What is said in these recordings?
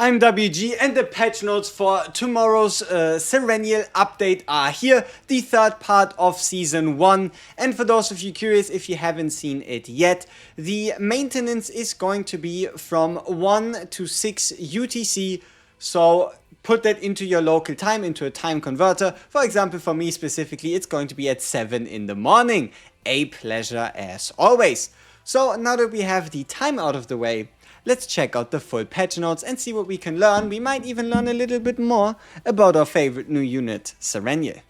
I'm WG and the patch notes for tomorrow's Sereniel update are here, the third part of Season 1. And for those of you curious, if you haven't seen it yet, the maintenance is going to be from 1 to 6 UTC, so put that into your local time, into a time converter. For example, for me specifically, it's going to be at 7 in the morning. A pleasure as always. So now that we have the time out of the way, let's check out the full patch notes and see what we can learn. We might even learn a little bit more about our favorite new unit, Sereniel.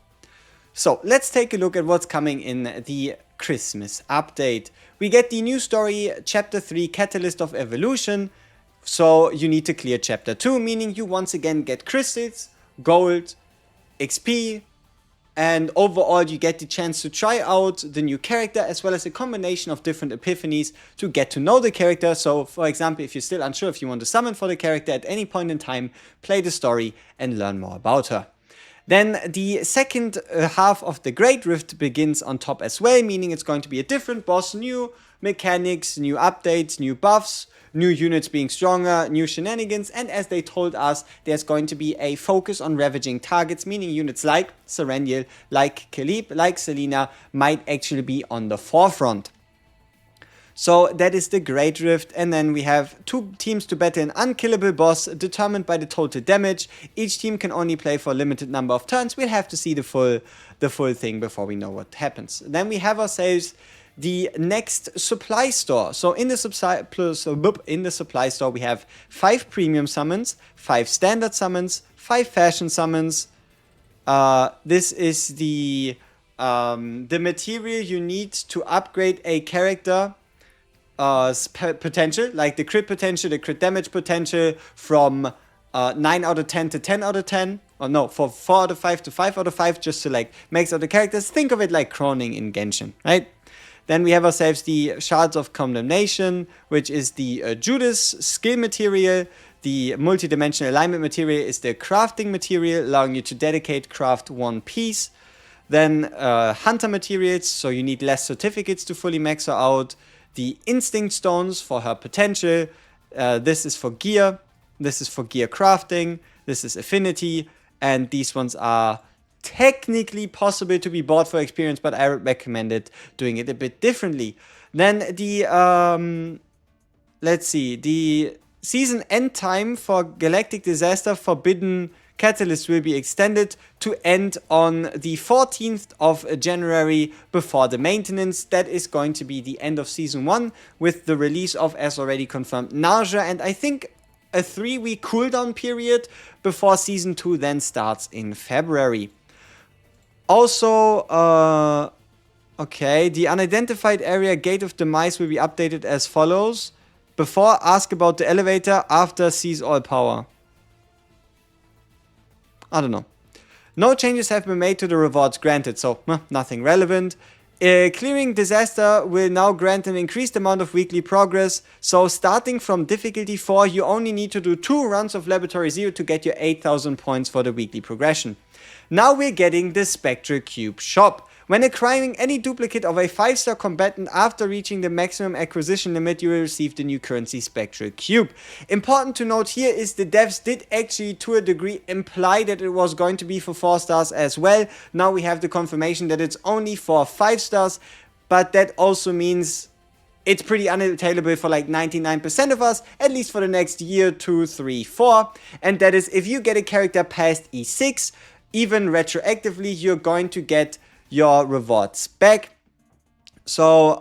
So let's take a look at what's coming in the Christmas update. We get the new story, Chapter 3, Catalyst of Evolution. So you need to clear Chapter 2, meaning you once again get crystals, gold, XP, and overall you get the chance to try out the new character as well as a combination of different epiphanies to get to know the character. So for example, if you're still unsure if you want to summon for the character at any point in time, play the story and learn more about her. Then the second half of the Great Rift begins on top as well, meaning it's going to be a different boss, new mechanics, new updates, new buffs, new units being stronger, new shenanigans, and as they told us, there's going to be a focus on ravaging targets, meaning units like Sereniel, like Kalib, like Selena might actually be on the forefront. So that is the Great Rift, and then we have 2 teams to battle an unkillable boss determined by the total damage. Each team can only play for a limited number of turns. We'll have to see the full thing before we know what happens. Then we have ourselves the next supply store. So in the supply store we have 5 premium summons, 5 standard summons, 5 fashion summons. This is the material you need to upgrade a character potential, like the crit potential, the crit damage potential from 9 out of 10 to 10 out of 10. Or no, for 4 out of 5 to 5 out of 5, just to like max out the characters. Think of it like Croning in Genshin, right? Then we have ourselves the Shards of Condemnation, which is the Judas skill material. The multi-dimensional alignment material is the crafting material, allowing you to dedicate craft 1 piece. Then Hunter materials, so you need less certificates to fully max her out. The Instinct Stones for her potential. This is for gear. This is for gear crafting. This is affinity. And these ones are technically possible to be bought for experience, but I recommended doing it a bit differently. Then the let's see, the season end time for Galactic Disaster Forbidden Catalyst will be extended to end on the 14th of January before the maintenance. That is going to be the end of season 1 with the release of, as already confirmed, Nausea, and I think a 3-week cooldown period before season 2 then starts in February. Also, okay, the unidentified area Gate of Demise will be updated as follows. Before, ask about the elevator. After, seize all power. I don't know. No changes have been made to the rewards granted, so nothing relevant. Clearing Disaster will now grant an increased amount of weekly progress. So starting from difficulty 4, you only need to do 2 runs of Laboratory 0 to get your 8,000 points for the weekly progression. Now we're getting the Spectral Cube shop. When acquiring any duplicate of a 5-star combatant after reaching the maximum acquisition limit, you will receive the new currency Spectral Cube. Important to note here is the devs did actually to a degree imply that it was going to be for 4 stars as well. Now we have the confirmation that it's only for 5 stars, but that also means it's pretty unattainable for like 99% of us, at least for the next year, 2, 3, 4. And that is if you get a character past E6, even retroactively, you're going to get your rewards back. So,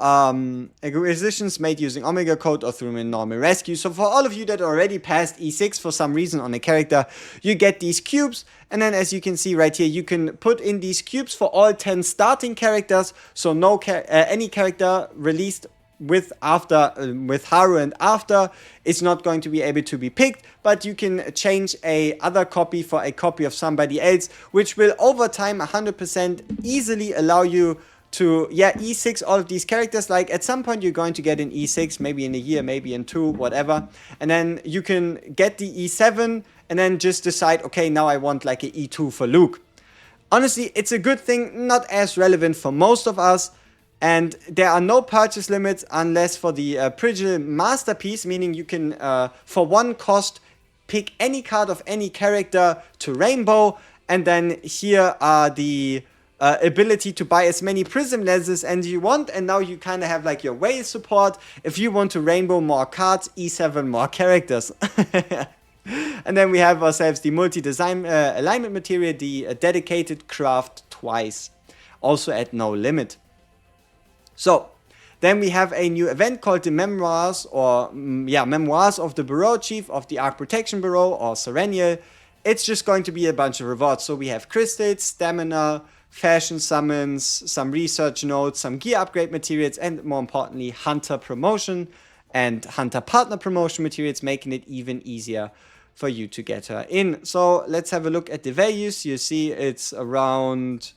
acquisitions made using Omega Code or through a normal rescue. So for all of you that already passed E6 for some reason on a character, you get these cubes. And then as you can see right here, you can put in these cubes for all 10 starting characters. So no any character released with Haru and after is not going to be able to be picked, but you can change a other copy for a copy of somebody else, which will over time 100% easily allow you to E6 all of these characters. Like at some point you're going to get an E6, maybe in a year, maybe in 2, whatever, and then you can get the E7 and then just decide, okay, now I want like a E2 for Luke. Honestly, it's a good thing, not as relevant for most of us. And there are no purchase limits unless for the Prigil Masterpiece, meaning you can, for 1 cost, pick any card of any character to rainbow, and then here are the ability to buy as many prism lenses as you want, and now you kind of have like your whale support. If you want to rainbow more cards, E7 more characters. And then we have ourselves the multi-design alignment material, the dedicated craft twice, also at no limit. So then we have a new event called the Memoirs, or Memoirs of the Bureau Chief of the Arc Protection Bureau, or Sereniel. It's just going to be a bunch of rewards. So we have crystals, stamina, fashion summons, some research notes, some gear upgrade materials, and more importantly, hunter promotion and hunter partner promotion materials, making it even easier for you to get her in. So let's have a look at the values. You see it's around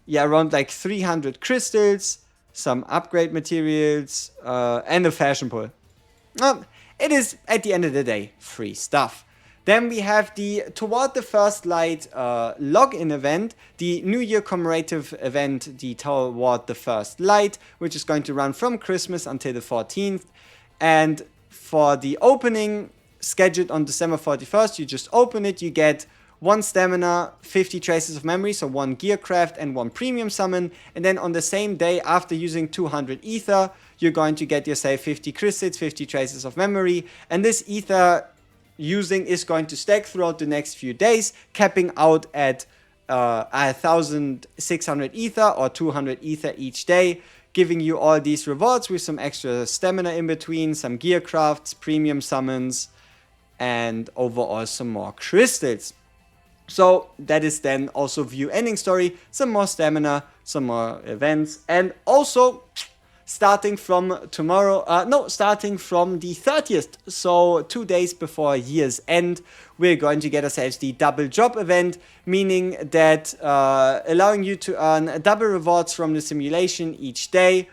like 300 crystals, some upgrade materials, and a fashion pull. It is, at the end of the day, free stuff. Then we have the Toward the First Light login event, the New Year commemorative event, the Toward the First Light, which is going to run from Christmas until the 14th. And for the opening, scheduled on December 41st, you just open it, you get 1 stamina, 50 traces of memory, so 1 gear craft and 1 premium summon. And then on the same day, after using 200 ether, you're going to get yourself 50 crystals, 50 traces of memory. And this ether using is going to stack throughout the next few days, capping out at 1,600 ether or 200 ether each day, giving you all these rewards with some extra stamina in between, some gear crafts, premium summons, and overall some more crystals. So that is then also view ending story, some more stamina, some more events, and also starting from tomorrow, starting from the 30th, so 2 days before year's end, we're going to get ourselves the double drop event, meaning that allowing you to earn double rewards from the simulation each day,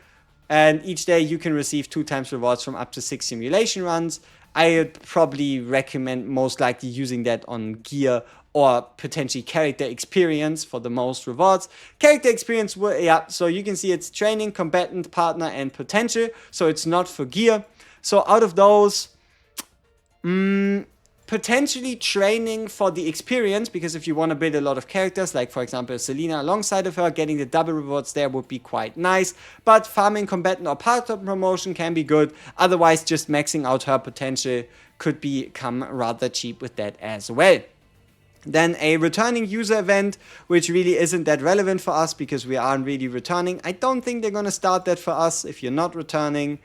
and each day you can receive 2 times rewards from up to 6 simulation runs. I would probably recommend most likely using that on gear or potentially character experience for the most rewards. Character experience, so you can see it's training, combatant, partner, and potential. So it's not for gear. So out of those, potentially training for the experience, because if you want to build a lot of characters, like for example Selena alongside of her, getting the double rewards there would be quite nice. But farming, combatant, or partner promotion can be good. Otherwise, just maxing out her potential could become rather cheap with that as well. Then a returning user event, which really isn't that relevant for us because we aren't really returning. I don't think they're going to start that for us if you're not returning.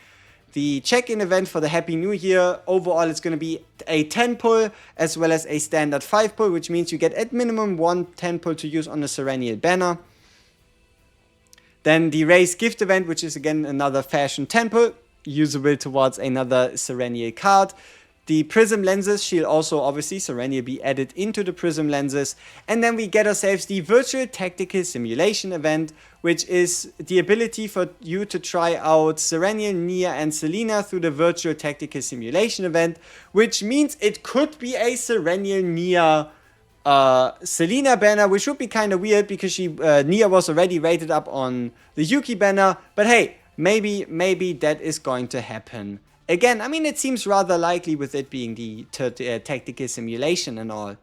The check-in event for the Happy New Year, overall it's going to be a 10 pull as well as a standard 5 pull, which means you get at minimum 1 10 pull to use on the Sereniel banner. Then the race gift event, which is again another fashion 10 pull, usable towards another Sereniel card. The prism lenses shall also obviously Sereniel be added into the prism lenses. And then we get ourselves the virtual tactical simulation event, which is the ability for you to try out Sereniel, Nia, and Selena through the virtual tactical simulation event, which means it could be a Sereniel, Nia, Selena banner, which would be kind of weird because Nia was already rated up on the Yuki banner. But hey, maybe that is going to happen. Again, I mean, it seems rather likely with it being the tactical simulation and all.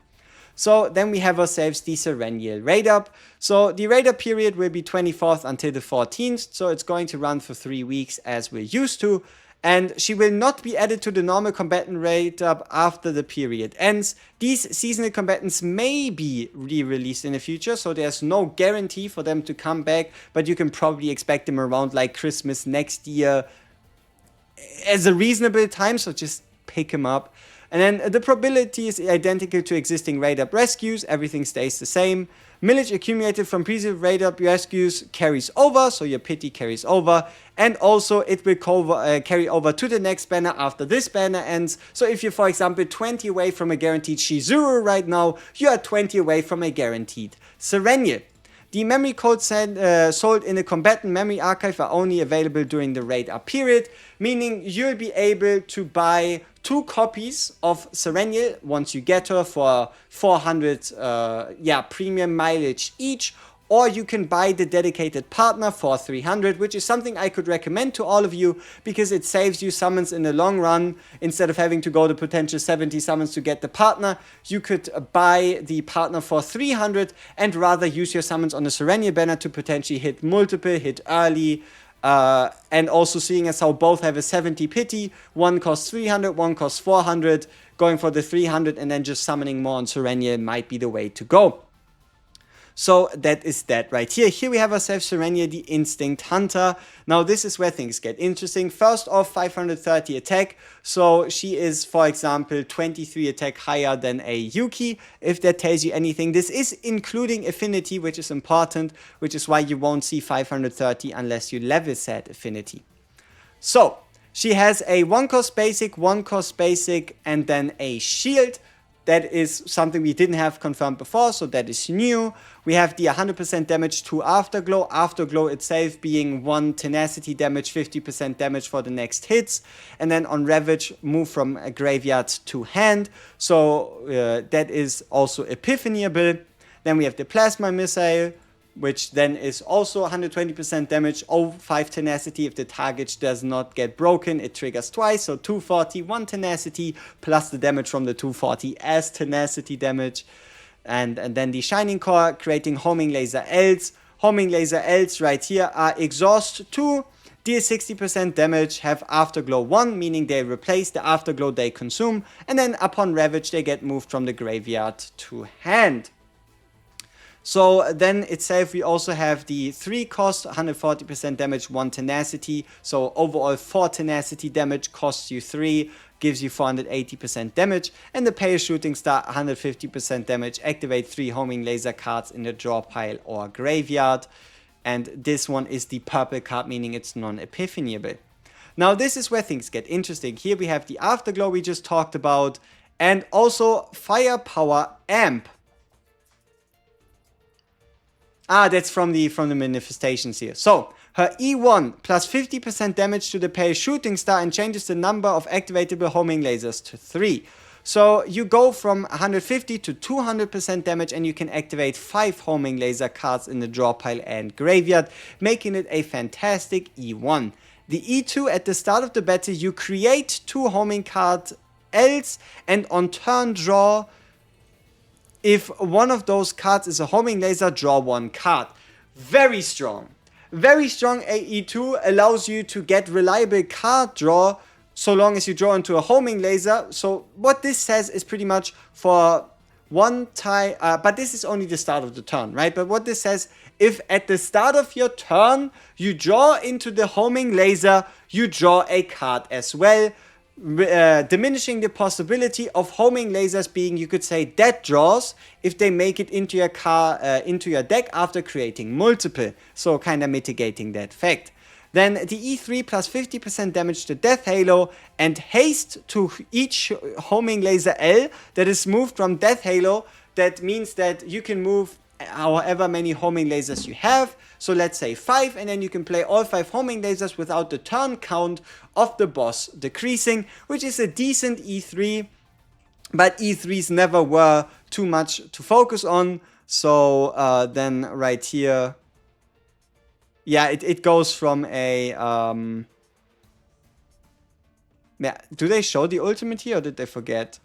So then we have ourselves the Sereniel raid up. So the raid up period will be 24th until the 14th. So it's going to run for 3 weeks as we're used to. And she will not be added to the normal combatant raid up after the period ends. These seasonal combatants may be re-released in the future, so there's no guarantee for them to come back. But you can probably expect them around like Christmas next year as a reasonable time, so just pick them up. And then the probability is identical to existing raid up rescues, everything stays the same. Millage accumulated from previous raid up rescues carries over, so your pity carries over. And also it will carry over to the next banner after this banner ends. So if you're, for example, 20 away from a guaranteed Shizuru right now, you are 20 away from a guaranteed Sereniel. The memory codes sold in the combatant memory archive are only available during the raid up period, meaning you'll be able to buy 2 copies of Sereniel once you get her for 400 premium mileage each, or you can buy the dedicated partner for 300, which is something I could recommend to all of you because it saves you summons in the long run. Instead of having to go to potential 70 summons to get the partner, you could buy the partner for 300 and rather use your summons on the Sereniel banner to potentially hit multiple, hit early, and also seeing as how both have a 70 pity, one costs 300, one costs 400, going for the 300 and then just summoning more on Sereniel might be the way to go. So that is that right here. Here we have ourselves Sereniel, the Instinct Hunter. Now this is where things get interesting. First off, 530 attack. So she is, for example, 23 attack higher than a Yuki. If that tells you anything, this is including affinity, which is important, which is why you won't see 530 unless you level set affinity. So she has a 1 cost basic, 1 cost basic, and then a shield. That is something we didn't have confirmed before, so that is new. We have the 100% damage to Afterglow. Afterglow itself being 1 tenacity damage, 50% damage for the next hits. And then on Ravage, move from a graveyard to hand. So that is also epiphanyable. Then we have the Plasma Missile, which then is also 120% damage, 5 tenacity. If the target does not get broken, it triggers twice, so 240, 1 tenacity, plus the damage from the 240 as tenacity damage. And then the Shining Core, creating Homing Laser Ls. Homing Laser Ls right here are Exhaust 2, deal 60% damage, have Afterglow 1, meaning they replace the Afterglow they consume, and then upon Ravage they get moved from the graveyard to hand. So then itself we also have the 3 cost, 140% damage, 1 tenacity. So overall 4 tenacity damage costs you 3, gives you 480% damage. And the Pale Shooting Star, 150% damage, activate 3 homing laser cards in the draw pile or graveyard. And this one is the purple card, meaning it's non-epiphanyable. Now this is where things get interesting. Here we have the Afterglow we just talked about, and also Firepower Amp. That's from the manifestations here. So, her E1 plus 50% damage to the Pale Shooting Star and changes the number of activatable homing lasers to 3. So, you go from 150 to 200% damage and you can activate 5 homing laser cards in the draw pile and graveyard, making it a fantastic E1. The E2, at the start of the battle, you create 2 homing cards else and on turn draw. If one of those cards is a homing laser, draw 1 card. Very strong. Very strong AE2 allows you to get reliable card draw so long as you draw into a homing laser. So what this says is pretty much for one time, but this is only the start of the turn, right? But what this says, if at the start of your turn you draw into the homing laser, you draw a card as well. Diminishing the possibility of homing lasers being, you could say, dead draws if they make it into your deck after creating multiple, so kind of mitigating that fact. Then the E3 plus 50% damage to Death Halo and haste to each homing laser L that is moved from Death Halo. That means that you can move however many homing lasers you have. So let's say 5, and then you can play all 5 homing lasers without the turn count of the boss decreasing, which is a decent E3, but E3s never were too much to focus on. So then right here, yeah, it goes from a, yeah, do they show the ultimate here or did they forget?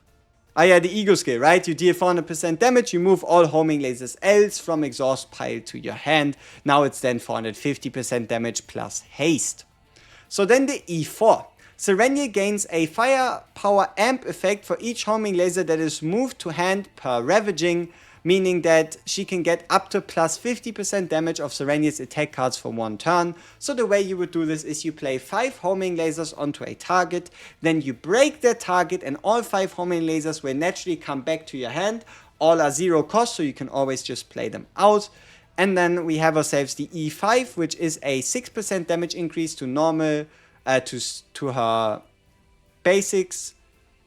Yeah, the ego skill, right? You deal 400% damage, you move all homing lasers else from exhaust pile to your hand. Now it's then 450% damage plus haste. So then the E4. Sereniel gains a firepower amp effect for each homing laser that is moved to hand per ravaging, meaning that she can get up to plus 50% damage of Sereniel's attack cards for 1 turn. So the way you would do this is you play 5 homing lasers onto a target, then you break that target and all 5 homing lasers will naturally come back to your hand. All are 0 cost, so you can always just play them out. And then we have ourselves the E5, which is a 6% damage increase to normal, to her basics,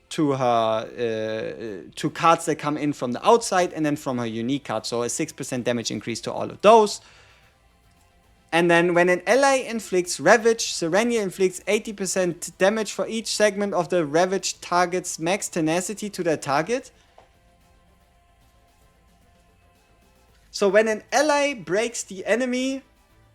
to her to cards that come in from the outside, and then from her unique card. So a 6% damage increase to all of those. And then when an ally inflicts Ravage, Sereniel inflicts 80% damage for each segment of the Ravaged target's max tenacity to their target. So when an ally breaks the enemy,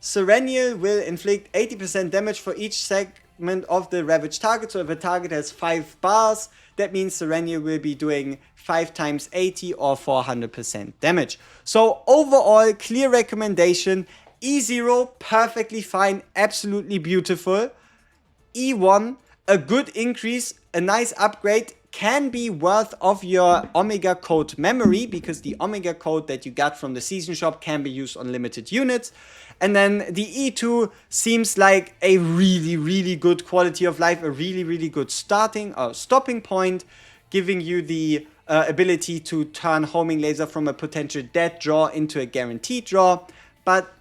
Sereniel will inflict 80% damage for each segment of the ravaged target. So if a target has 5 bars, that means Sereniel will be doing 5 times 80 or 400% damage. So overall, clear recommendation. E0, perfectly fine, absolutely beautiful. E1, a good increase, a nice upgrade, can be worth of your Omega code memory, because the Omega code that you got from the season shop can be used on limited units. And then the E2 seems like a really good quality of life, a really good starting or stopping point, giving you the ability to turn homing laser from a potential dead draw into a guaranteed draw, but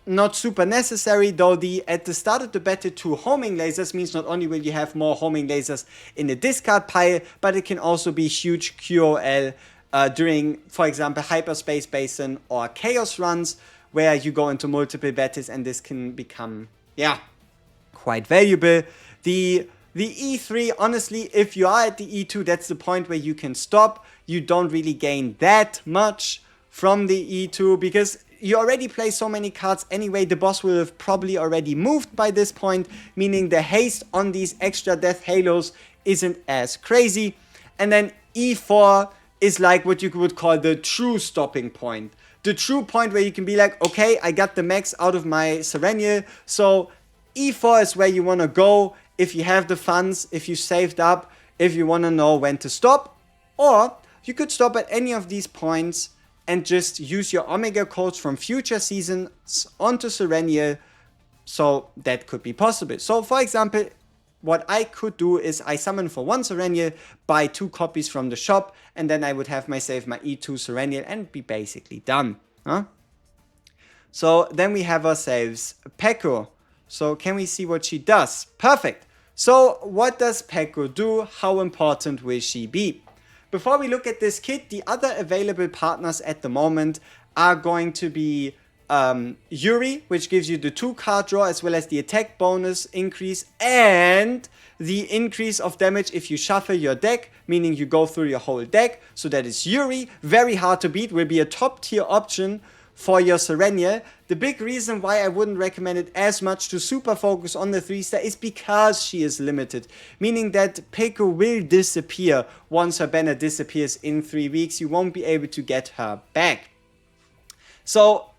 not super necessary, though at the start of the battle 2 homing lasers means not only will you have more homing lasers in the discard pile, but it can also be huge QOL during, for example, Hyperspace Basin or Chaos runs, where you go into multiple battles, and this can become, quite valuable. The E3, honestly, if you are at the E2, that's the point where you can stop. You don't really gain that much from the E2, because you already play so many cards anyway. The boss will have probably already moved by this point, meaning the haste on these extra death halos isn't as crazy. And then E4 is like what you would call the true stopping point. The true point where you can be like, okay, I got the max out of my Sereniel, so E4 is where you want to go if you have the funds, if you saved up, if you want to know when to stop. Or you could stop at any of these points and just use your Omega codes from future seasons onto Sereniel, so that could be possible. So for example, what I could do is I summon for 1 Sereniel, buy 2 copies from the shop, and then I would have myself my E2 Sereniel and be basically done. So then we have ourselves Peko. So can we see what she does? Perfect. So what does Peko do? How important will she be? Before we look at this kit, the other available partners at the moment are going to be Yuri, which gives you the 2 card draw as well as the attack bonus increase and the increase of damage if you shuffle your deck, meaning you go through your whole deck. So that is Yuri, very hard to beat, will be a top tier option for your Sereniel. The big reason why I wouldn't recommend it as much to super focus on the 3-star is because she is limited, meaning that Peko will disappear once her banner disappears in 3 weeks. You won't be able to get her back. So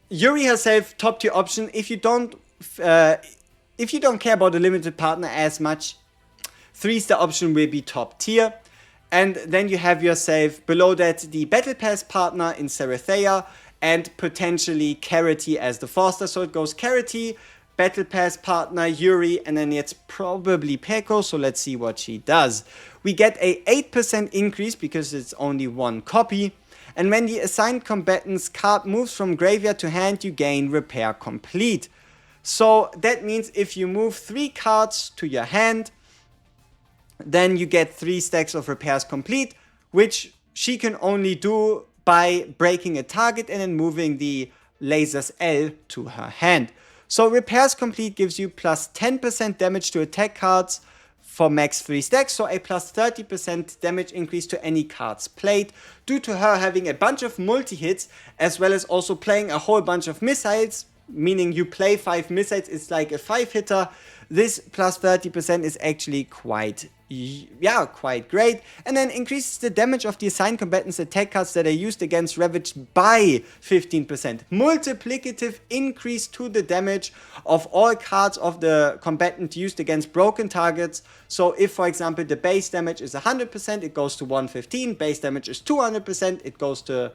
Yuri herself, top tier option. If you don't care about the limited partner as much, 3-star option will be top tier. And then you have yourself below that the Battle Pass partner in Serethea, and potentially Carity as the 4-star. So it goes Carity, Battle Pass partner, Yuri, and then it's probably Peko. So let's see what she does. We get a 8% increase because it's only 1 copy. And when the assigned combatant's card moves from graveyard to hand, you gain Repair Complete. So that means if you move 3 cards to your hand, then you get 3 stacks of Repairs Complete, which she can only do by breaking a target and then moving the lasers L to her hand. So Repairs Complete gives you plus 10% damage to attack cards for max 3 stacks, so a plus 30% damage increase to any cards played, due to her having a bunch of multi-hits, as well as also playing a whole bunch of missiles, meaning you play 5 missiles, it's like a 5-hitter. This plus 30% is actually quite great. And then increases the damage of the assigned combatant's attack cards that are used against Ravaged by 15%. Multiplicative increase to the damage of all cards of the combatant used against broken targets. So if, for example, the base damage is 100%, it goes to 115. Base damage is 200%, it goes to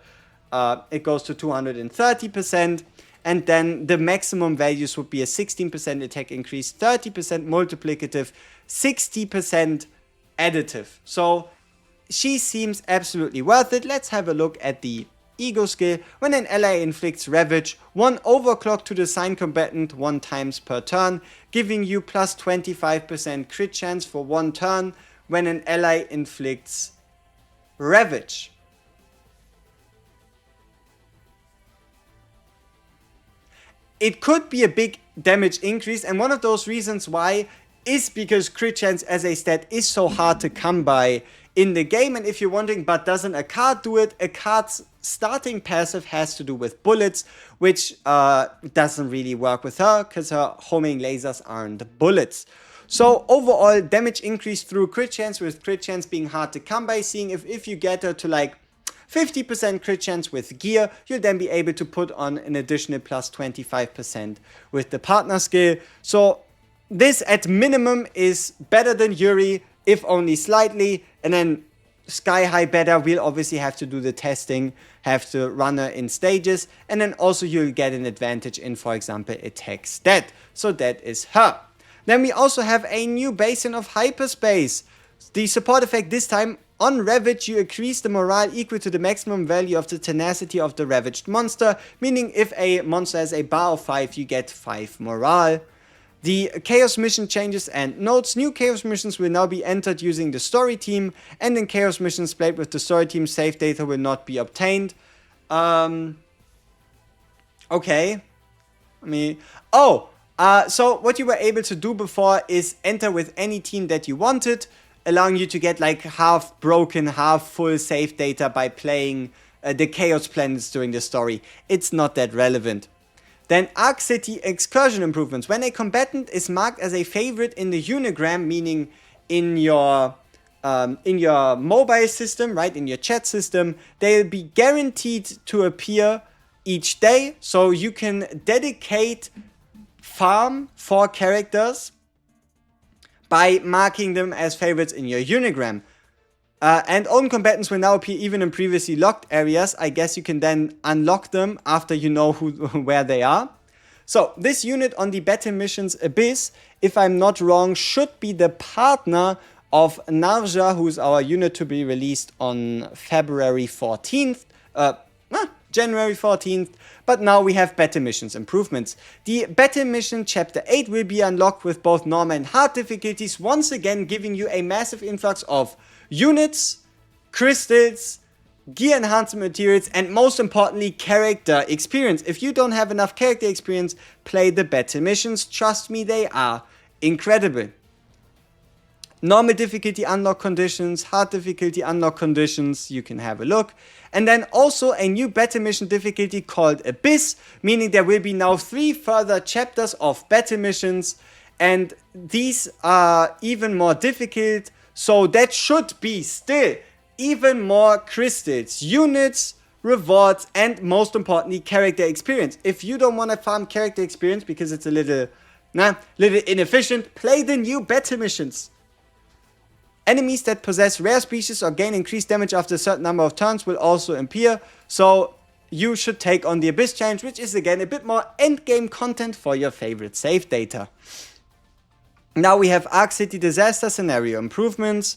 230%. And then the maximum values would be a 16% attack increase, 30% multiplicative, 60% additive. So she seems absolutely worth it. Let's have a look at the ego skill. When an ally inflicts Ravage, 1 overclock to the assigned combatant 1 times per turn, giving you plus 25% crit chance for 1 turn when an ally inflicts Ravage. It could be a big damage increase, and one of those reasons why is because crit chance as a stat is so hard to come by in the game. And if you're wondering, but doesn't a card do it? A card's starting passive has to do with bullets, which doesn't really work with her because her homing lasers aren't bullets. So overall, damage increase through crit chance, with crit chance being hard to come by. Seeing if you get her to like 50% crit chance with gear, you'll then be able to put on an additional plus 25% with the partner skill. So this at minimum is better than Yuri, if only slightly, and then sky high better. We'll obviously have to do the testing, have to run her in stages, and then also you'll get an advantage in, for example, attack stat. So that is her. Then we also have a new basin of hyperspace. The support effect this time, on Ravage you increase the morale equal to the maximum value of the tenacity of the ravaged monster, meaning if a monster has a bar of 5, you get 5 morale. The Chaos mission changes and notes. New Chaos missions will now be entered using the story team, and in Chaos missions played with the story team, save data will not be obtained. Okay. So what you were able to do before is enter with any team that you wanted, allowing you to get like half broken, half full save data by playing the Chaos planets during the story. It's not that relevant. Then Arc City excursion improvements. When a combatant is marked as a favorite in the unigram, meaning in your mobile system, right, in your chat system, they'll be guaranteed to appear each day. So you can dedicate farm for characters by marking them as favorites in your unigram. And own combatants will now appear even in previously locked areas. I guess you can then unlock them after you know where they are. So this unit on the battle missions Abyss, if I'm not wrong, should be the partner of Narja, who's our unit to be released on February 14th. January 14th, but now we have battle missions improvements. The battle mission chapter 8 will be unlocked with both normal and hard difficulties, once again giving you a massive influx of units, crystals, gear enhancement materials, and most importantly, character experience. If you don't have enough character experience, play the battle missions. Trust me, they are incredible. Normal difficulty unlock conditions, hard difficulty unlock conditions, you can have a look. And then also a new battle mission difficulty called Abyss, meaning there will be now 3 further chapters of battle missions, and these are even more difficult, so that should be still even more crystals, units, rewards, and most importantly, character experience. If you don't want to farm character experience because it's a little inefficient, play the new battle missions. Enemies that possess rare species or gain increased damage after a certain number of turns will also appear, so you should take on the Abyss challenge, which is again a bit more endgame content for your favorite save data. Now we have Arc City disaster scenario improvements.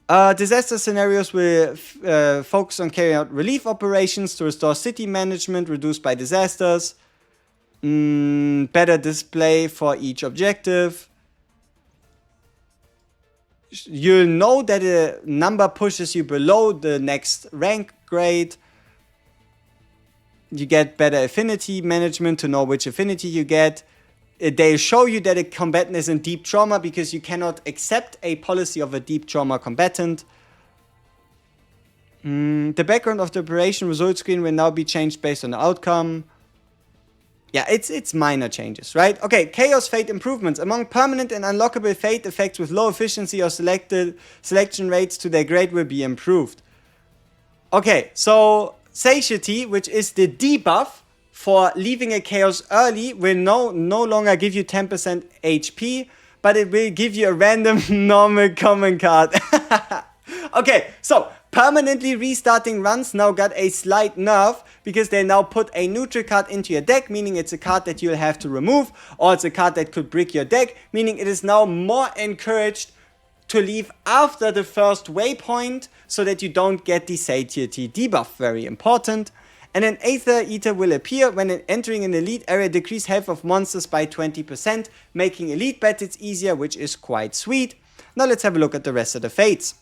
Disaster scenarios will focus on carrying out relief operations to restore city management reduced by disasters. Better display for each objective. You'll know that a number pushes you below the next rank grade. You get better affinity management to know which affinity you get. They'll show you that a combatant is in deep trauma because you cannot accept a policy of a deep trauma combatant. The background of the operation result screen will now be changed based on the outcome. Yeah, it's minor changes, right? Okay, Chaos Fate improvements. Among permanent and unlockable fate effects with low efficiency or selection rates to their grade will be improved. Okay, so Satiety, which is the debuff for leaving a Chaos early, will no longer give you 10% HP, but it will give you a random normal common card. Okay, so permanently restarting runs now got a slight nerf because they now put a neutral card into your deck, meaning it's a card that you'll have to remove, or it's a card that could brick your deck, meaning it is now more encouraged to leave after the first waypoint so that you don't get the Satiety debuff. Very important. And an Aether Eater will appear when entering an elite area, decrease health of monsters by 20%, making elite battles easier, which is quite sweet. Now let's have a look at the rest of the fates.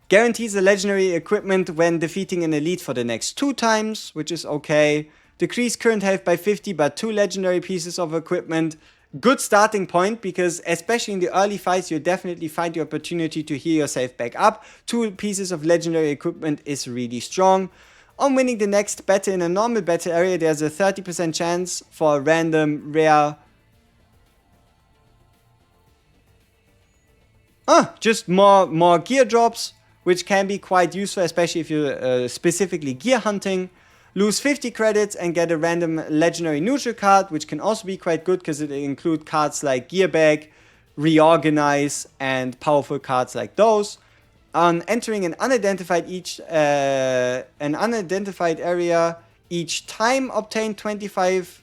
Guarantees a legendary equipment when defeating an elite for the next 2 times, which is okay. Decrease current health by 50, but 2 legendary pieces of equipment good starting point, because especially in the early fights, you'll definitely find the opportunity to heal yourself back up. 2 pieces of legendary equipment is really strong. On winning the next battle in a normal battle area, there's a 30% chance for a random rare... just more gear drops, which can be quite useful, especially if you're specifically gear hunting. Lose 50 credits and get a random legendary neutral card, which can also be quite good because it includes cards like Gear Bag, Reorganize, and powerful cards like those. On entering an unidentified area each time, obtain 25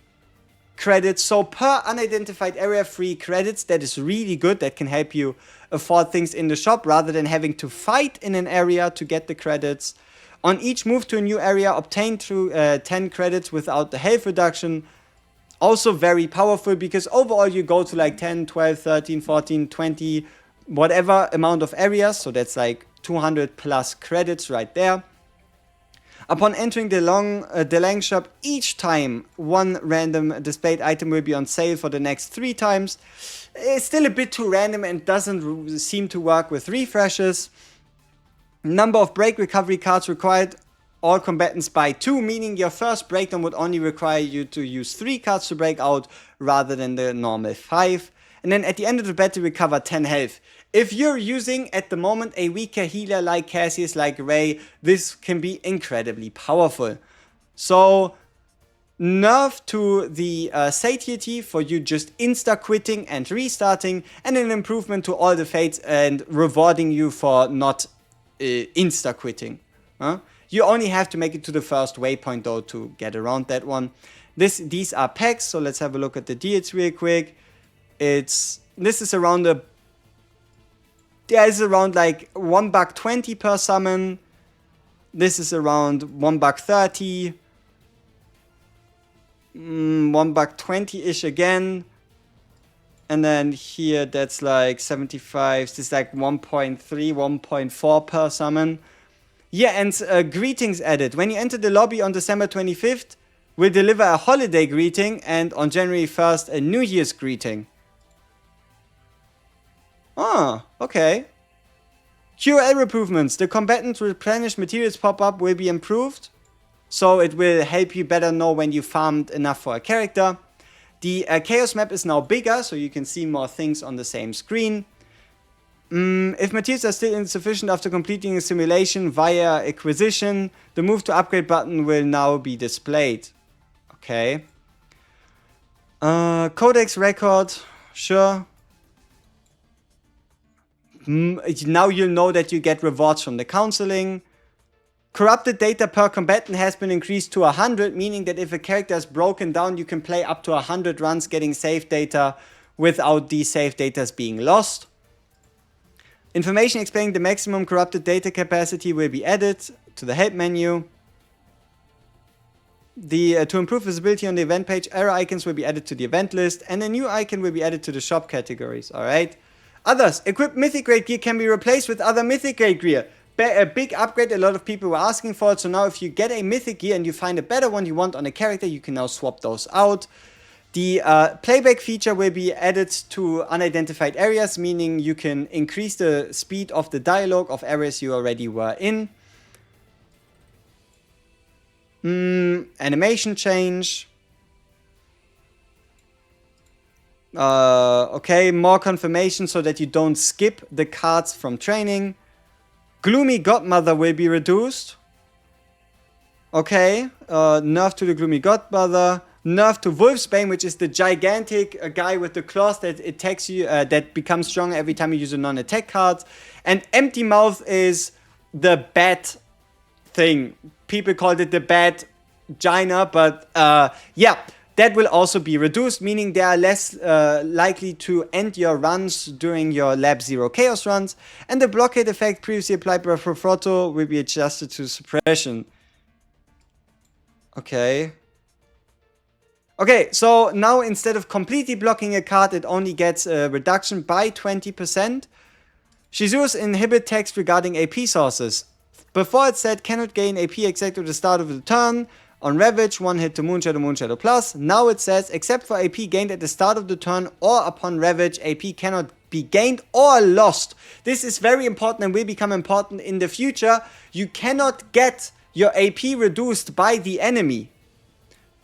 credits. So per unidentified area, 3 credits. That is really good. That can help you afford things in the shop rather than having to fight in an area to get the credits. On each move to a new area, obtain through 10 credits without the health reduction. Also very powerful, because overall you go to like 10, 12, 13, 14, 20, whatever amount of areas. So that's like 200 plus credits right there. Upon entering the Lang shop, each time 1 random displayed item will be on sale for the next 3 times. It's still a bit too random and doesn't seem to work with refreshes. Number of break recovery cards required all combatants by 2, meaning your first breakdown would only require you to use 3 cards to break out rather than the normal 5. And then at the end of the battle, recover 10 health. If you're using at the moment a weaker healer like Cassius, like Ray, this can be incredibly powerful. So nerf to the satiety for you just insta-quitting and restarting, and an improvement to all the fates and rewarding you for not insta-quitting. You only have to make it to the first waypoint though to get around that one. These are packs, so let's have a look at the deals real quick. This is around around like $1.20 per summon. This is around $1.30. $1.20-ish again. And then here that's like 75. This is like 1.3, 1.4 per summon. Yeah, and greetings added. When you enter the lobby on December 25th, we'll deliver a holiday greeting, and on January 1st, a New Year's greeting. Ah, okay. QL improvements. The combatant replenished materials pop-up will be improved, so it will help you better know when you farmed enough for a character. The chaos map is now bigger, so you can see more things on the same screen. If materials are still insufficient after completing a simulation via acquisition, the move to upgrade button will now be displayed. Okay. Codex record, sure. Now you'll know that you get rewards from the counseling. Corrupted data per combatant has been increased to 100, meaning that if a character is broken down, you can play up to 100 runs getting save data without these save data being lost. Information explaining the maximum corrupted data capacity will be added to the help menu. To improve visibility on the event page, error icons will be added to the event list, and a new icon will be added to the shop categories. Alright. Others. Equipped mythic grade gear can be replaced with other mythic grade gear. A big upgrade, a lot of people were asking for it, so now if you get a mythic gear and you find a better one you want on a character, you can now swap those out. The playback feature will be added to unidentified areas, meaning you can increase the speed of the dialogue of areas you already were in. Animation change. Okay, more confirmation so that you don't skip the cards from training. Gloomy Godmother will be reduced. Okay, nerf to the Gloomy Godmother. Nerf to Wolfsbane, which is the gigantic guy with the claws that attacks you, that becomes stronger every time you use a non-attack card. And Empty Mouth is the bat thing. People called it the bat Gina, but yeah, that will also be reduced, meaning they are less likely to end your runs during your Lab 0 Chaos runs. And the blockade effect previously applied by Profroto will be adjusted to suppression. Okay. Okay, so now instead of completely blocking a card, it only gets a reduction by 20%. Shizuru's inhibit text regarding AP sources. Before it said cannot gain AP except at the start of the turn On Ravage, 1 hit to Moonshadow Plus. Now it says, except for AP gained at the start of the turn or upon Ravage, AP cannot be gained or lost. This is very important and will become important in the future. You cannot get your AP reduced by the enemy,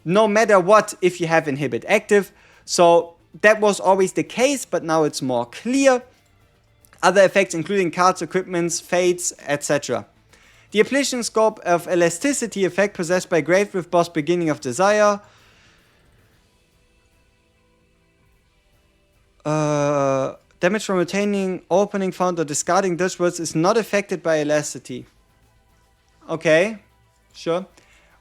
no matter what, if you have Inhibit active. So that was always the case, but now it's more clear. Other effects including cards, equipments, fates, etc. The Apparition Scope of Elasticity effect possessed by Graverift boss beginning of Desire. Damage from retaining, opening, found, or discarding Dutch words is not affected by Elasticity. Okay, sure.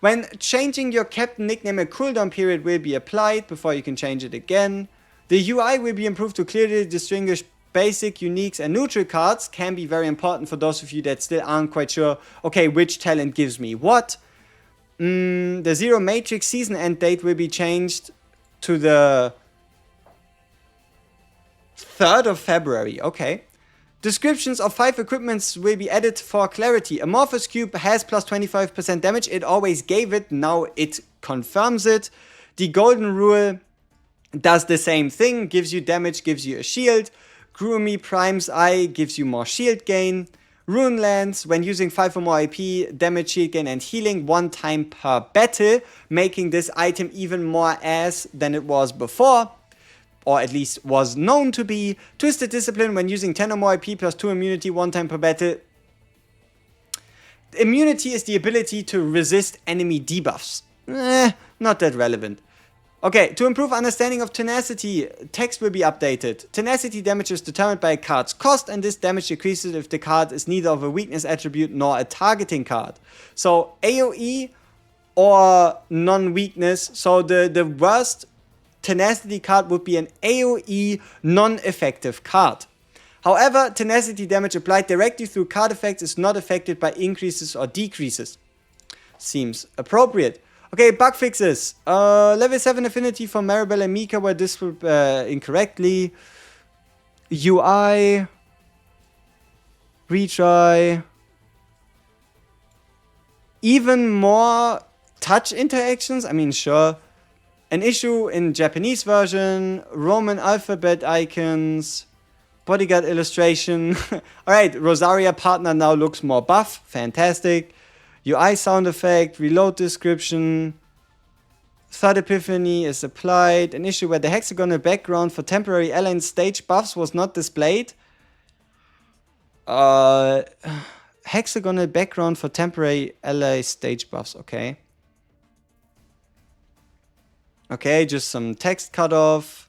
When changing your captain nickname, a cooldown period will be applied before you can change it again. The UI will be improved to clearly distinguish basic, uniques, and neutral cards. Can be very important for those of you that still aren't quite sure, okay, which talent gives me what. The Zero Matrix season end date will be changed to the 3rd of February, okay. Descriptions of 5 equipments will be added for clarity. Amorphous Cube has plus 25% damage. It always gave it, now it confirms it. The Golden Rule does the same thing, gives you damage, gives you a shield. Groomy Prime's Eye gives you more shield gain. Rune Lance, when using 5 or more AP, damage, shield gain, and healing 1 time per battle, making this item even more ass than it was before. Or at least was known to be. Twisted Discipline, when using 10 or more IP plus 2 immunity 1 time per battle. Immunity is the ability to resist enemy debuffs. Not that relevant. Okay, to improve understanding of Tenacity, text will be updated. Tenacity damage is determined by a card's cost, and this damage decreases if the card is neither of a weakness attribute nor a targeting card. So AoE or non-weakness, so the worst Tenacity card would be an AoE non-effective card. However, Tenacity damage applied directly through card effects is not affected by increases or decreases. Seems appropriate. Okay, bug fixes. Level 7 affinity for Maribel and Mika were displayed incorrectly. UI. Retry. Even more touch interactions? I mean, sure. An issue in Japanese version, Roman alphabet icons, bodyguard illustration. Alright, Rosaria partner now looks more buff, fantastic. UI sound effect, reload description, third epiphany is applied. An issue where the hexagonal background for temporary allied stage buffs was not displayed. Hexagonal background for temporary ally stage buffs, okay. Okay, just some text cut off.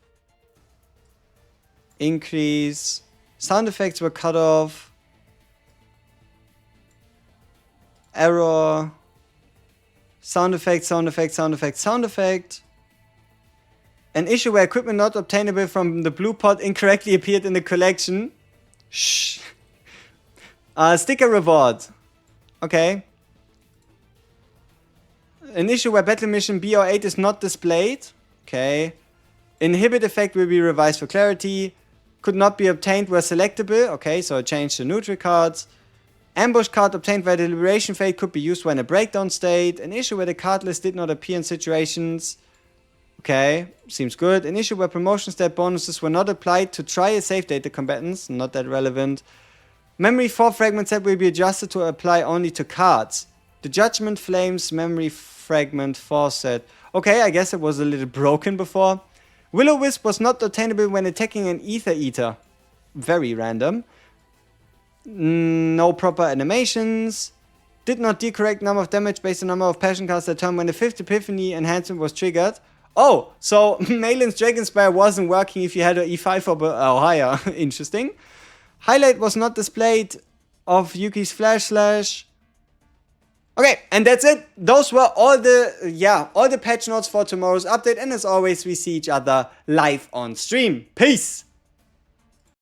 Increase. Sound effects were cut off. Error. Sound effect, sound effect, sound effect, sound effect. An issue where equipment not obtainable from the blue pot incorrectly appeared in the collection. Shh. Sticker reward. Okay. An issue where battle mission BO8 is not displayed. Okay. Inhibit effect will be revised for clarity. Could not be obtained where selectable. Okay, so I changed the neutral cards. Ambush card obtained by deliberation fate could be used when in a breakdown state. An issue where the card list did not appear in situations. Okay, seems good. An issue where promotion stat bonuses were not applied to try a save data combatants. Not that relevant. Memory 4 fragment set will be adjusted to apply only to cards. The Judgment Flames memory fragment 4 set. Okay, I guess it was a little broken before. Will-O-Wisp was not obtainable when attacking an Ether Eater. Very random. No proper animations. Did not deal correct number of damage based on number of passion cards that turn when the 5th Epiphany enhancement was triggered. Oh, so Malin's Dragonspire wasn't working if you had an E5 or higher. Interesting. Highlight was not displayed of Yuki's Flash Slash. Okay, and that's it. Those were all the patch notes for tomorrow's update. And as always, we see each other live on stream. Peace!